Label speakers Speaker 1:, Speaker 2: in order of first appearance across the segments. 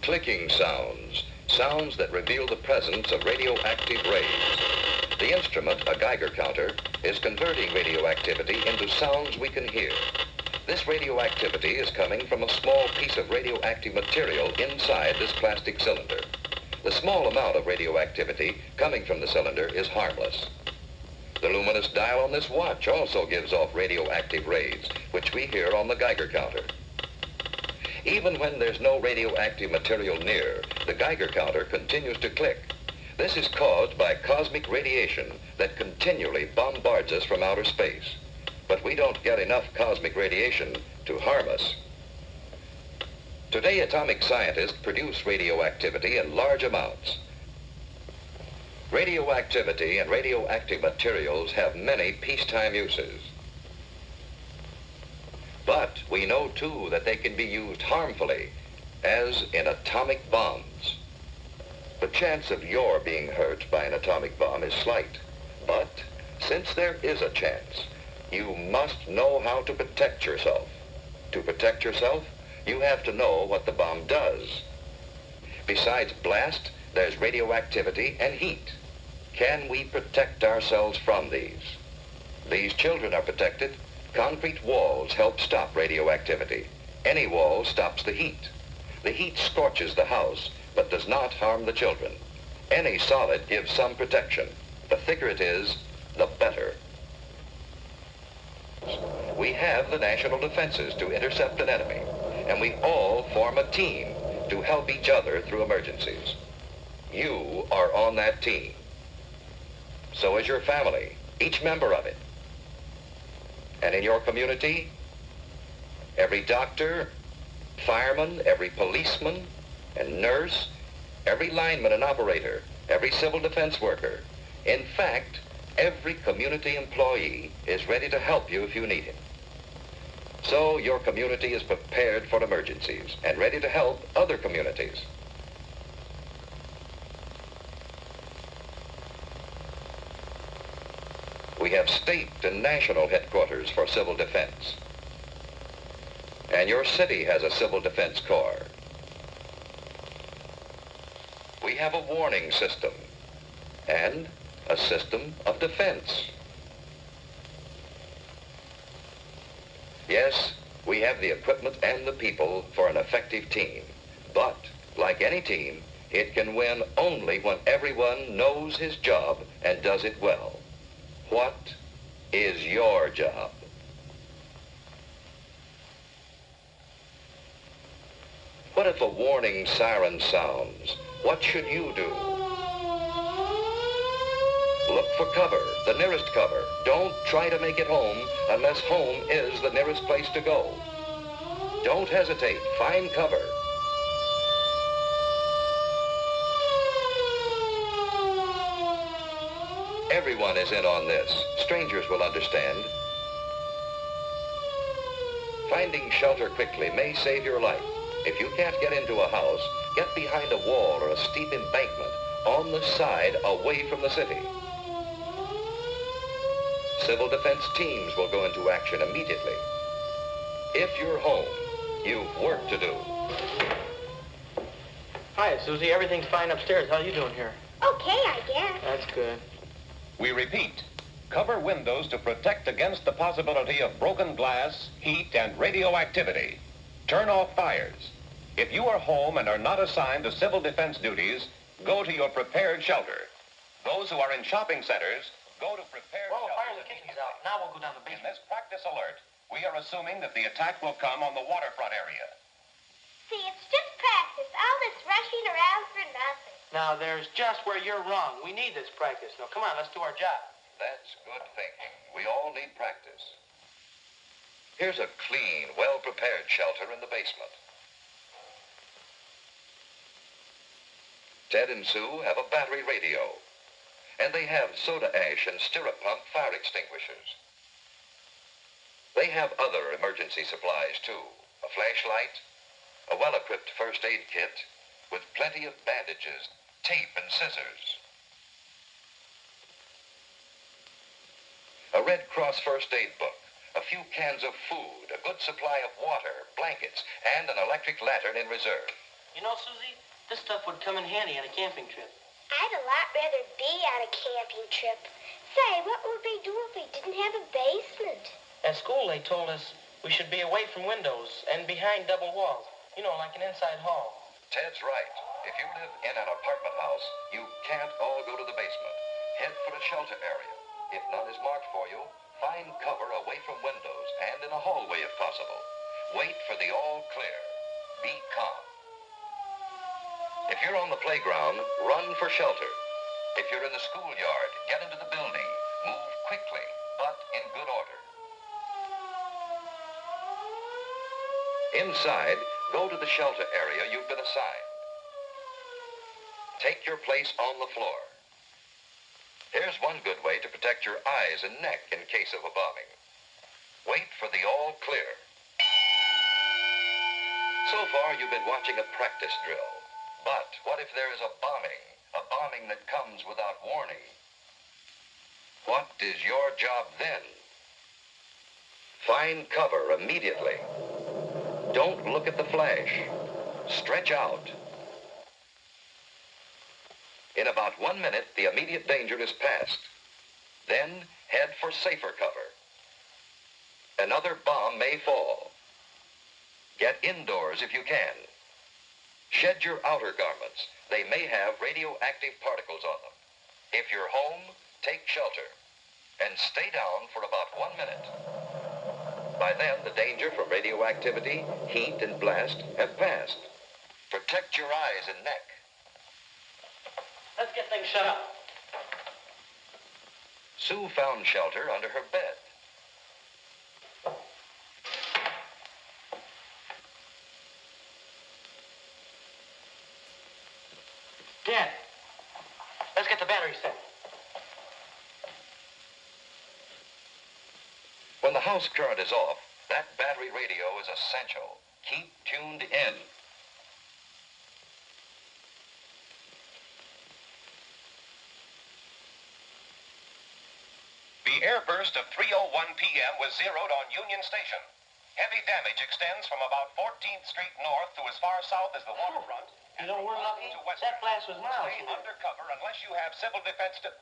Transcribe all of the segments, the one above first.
Speaker 1: Clicking sounds, sounds that reveal the presence of radioactive rays. The instrument, a Geiger counter, is converting radioactivity into sounds we can hear. This radioactivity is coming from a small piece of radioactive material inside this plastic cylinder. The small amount of radioactivity coming from the cylinder is harmless. The luminous dial on this watch also gives off radioactive rays, which we hear on the Geiger counter. Even when there's no radioactive material near, the Geiger counter continues to click. This is caused by cosmic radiation that continually bombards us from outer space. But we don't get enough cosmic radiation to harm us. Today, atomic scientists produce radioactivity in large amounts. Radioactivity and radioactive materials have many peacetime uses. But we know, too, that they can be used harmfully, as in atomic bombs. The chance of your being hurt by an atomic bomb is slight. But since there is a chance, you must know how to protect yourself. To protect yourself, you have to know what the bomb does. Besides blast, there's radioactivity and heat. Can we protect ourselves from these? These children are protected. Concrete walls help stop radioactivity. Any wall stops the heat. The heat scorches the house, but does not harm the children. Any solid gives some protection. The thicker it is, the better. We have the national defenses to intercept an enemy, and we all form a team to help each other through emergencies. You are on that team. So is your family, each member of it. And in your community, every doctor, fireman, every policeman and nurse, every lineman and operator, every civil defense worker, in fact, every community employee is ready to help you if you need it. So your community is prepared for emergencies and ready to help other communities. We have state and national headquarters for civil defense. And your city has a civil defense corps. We have a warning system and a system of defense. Yes, we have the equipment and the people for an effective team. But, like any team, it can win only when everyone knows his job and does it well. What is your job? What if a warning siren sounds? What should you do? Look for cover, the nearest cover. Don't try to make it home unless home is the nearest place to go. Don't hesitate. Find cover. Everyone is in on this. Strangers will understand. Finding shelter quickly may save your life. If you can't get into a house, get behind a wall or a steep embankment on the side away from the city. Civil defense teams will go into action immediately. If you're home, you've work to do.
Speaker 2: Hi, Susie. Everything's fine upstairs. How are you doing here?
Speaker 3: Okay, I guess.
Speaker 2: That's good.
Speaker 1: We repeat, cover windows to protect against the possibility of broken glass, heat, and radioactivity. Turn off fires. If you are home and are not assigned to civil defense duties, go to your prepared shelter. Those who are in shopping centers, go to prepared
Speaker 2: Well,
Speaker 1: shelters.
Speaker 2: fire in the kitchen's out. Now we'll go down the
Speaker 1: In
Speaker 2: basement.
Speaker 1: this practice alert, we are assuming that the attack will come on the waterfront area.
Speaker 3: See, it's just practice. All this rushing around for nothing.
Speaker 2: Now, there's just where you're wrong. We need this practice. Now, come on, let's do our job.
Speaker 1: That's good thinking. We all need practice. Here's a clean, well-prepared shelter in the basement. Ted and Sue have a battery radio, and they have soda ash and stirrup pump fire extinguishers. They have other emergency supplies, too. A flashlight, a well-equipped first aid kit with plenty of bandages, tape, and scissors. A Red Cross first aid book, a few cans of food, a good supply of water, blankets, and an electric lantern in reserve.
Speaker 2: You know, Susie, this stuff would come in handy on a camping trip.
Speaker 3: I'd a lot rather be on a camping trip. Say, what would we do if we didn't have a basement?
Speaker 2: At school, they told us we should be away from windows and behind double walls. You know, like an inside hall.
Speaker 1: Ted's right. If you live in an apartment house, you can't all go to the basement. Head for a shelter area. If none is marked for you, find cover away from windows and in a hallway if possible. Wait for the all clear. Be calm. If you're on the playground, run for shelter. If you're in the schoolyard, get into the building. Move quickly, but in good order. Inside, go to the shelter area you've been assigned. Take your place on the floor. Here's one good way to protect your eyes and neck in case of a bombing. Wait for the all clear. So far, you've been watching a practice drill. But what if there is a bombing that comes without warning? What is your job then? Find cover immediately. Don't look at the flash. Stretch out. In about 1 minute, the immediate danger is past. Then head for safer cover. Another bomb may fall. Get indoors if you can. Shed your outer garments. They may have radioactive particles on them. If you're home, take shelter and stay down for about 1 minute. By then, the danger from radioactivity, heat, and blast have passed. Protect your eyes and neck.
Speaker 2: Let's get things shut up.
Speaker 1: Sue found shelter under her bed.
Speaker 2: Dad, let's get the battery set.
Speaker 1: When the house current is off, that battery radio is essential. Keep tuned in.
Speaker 4: The airburst of 3:01 p.m. was zeroed on Union Station. Heavy damage extends from about 14th Street north to as far south as the waterfront.
Speaker 2: You know, we're lucky.
Speaker 4: To west.
Speaker 2: That blast was miles
Speaker 4: Stay
Speaker 2: away.
Speaker 4: undercover unless you have civil defense to...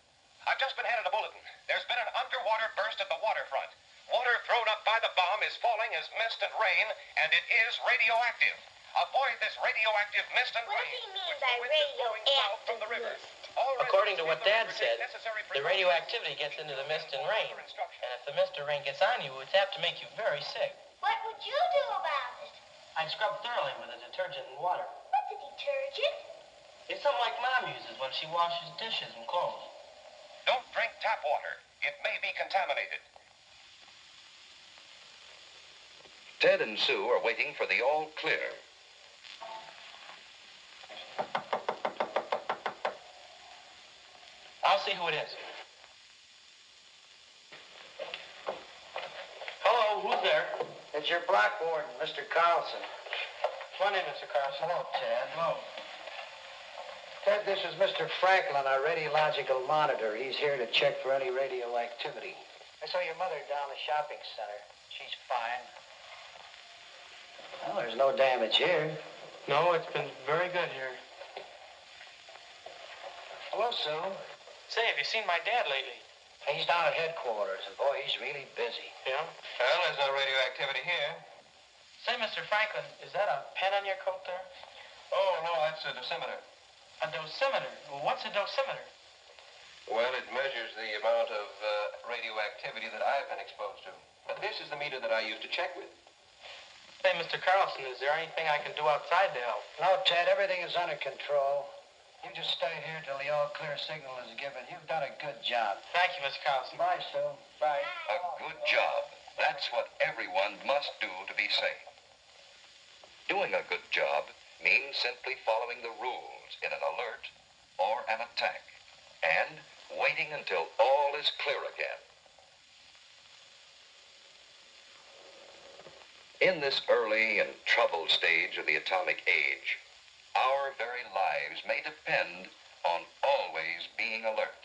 Speaker 4: I've just been handed a bulletin. There's been an underwater burst at the waterfront. Water thrown up by the bomb is falling as mist and rain, and it is radioactive. Avoid this radioactive mist and
Speaker 3: What
Speaker 4: rain.
Speaker 3: does he mean
Speaker 4: which
Speaker 3: by
Speaker 4: the wind is blowing south from the river.
Speaker 3: radioactive mist?
Speaker 4: All
Speaker 2: According to what
Speaker 4: residents
Speaker 2: Dad
Speaker 4: in the river take
Speaker 2: said,
Speaker 4: necessary
Speaker 2: the
Speaker 4: precautions.
Speaker 2: radioactivity gets into the mist and rain. And if the mist or rain gets on you, it's apt to make you very sick.
Speaker 3: What would you do about it?
Speaker 2: I'd scrub thoroughly with a detergent and water.
Speaker 3: What's a detergent?
Speaker 2: It's something like Mom uses when she washes dishes and clothes.
Speaker 4: Don't drink tap water. It may be contaminated.
Speaker 1: Ted and Sue are waiting for the all clear.
Speaker 2: I'll see who it is. Hello, who's there?
Speaker 5: It's your block warden, Mr. Carlson.
Speaker 2: Come on in, Mr. Carlson.
Speaker 5: Hello, Ted.
Speaker 2: Hello.
Speaker 5: Ted, this is Mr. Franklin, our radiological monitor. He's here to check for any radioactivity. I saw your mother down the shopping center. She's fine. Well, there's no damage here.
Speaker 2: No, it's been very good here.
Speaker 5: Hello, Sue.
Speaker 2: Say, have you seen my dad lately?
Speaker 5: He's down at headquarters, and boy, he's really busy.
Speaker 2: Yeah?
Speaker 4: Well, there's no radioactivity here.
Speaker 2: Say, Mr. Franklin, is that a pen on your coat there?
Speaker 4: Oh, no, that's a dosimeter.
Speaker 2: A dosimeter? Well, what's a dosimeter?
Speaker 4: Well, it measures the amount of radioactivity that I've been exposed to. But this is the meter that I use to check with.
Speaker 2: Say, Mr. Carlson, is there anything I can do outside to help?
Speaker 5: No, Ted, everything is under control. You just stay here till the all-clear signal is given. You've done a good job.
Speaker 2: Thank you, Mr. Carlson.
Speaker 5: Bye, Sue. Bye.
Speaker 1: A good job. That's what everyone must do to be safe. Doing a good job means simply following the rules in an alert or an attack and waiting until all is clear again. In this early and troubled stage of the atomic age, our very lives may depend on always being alert.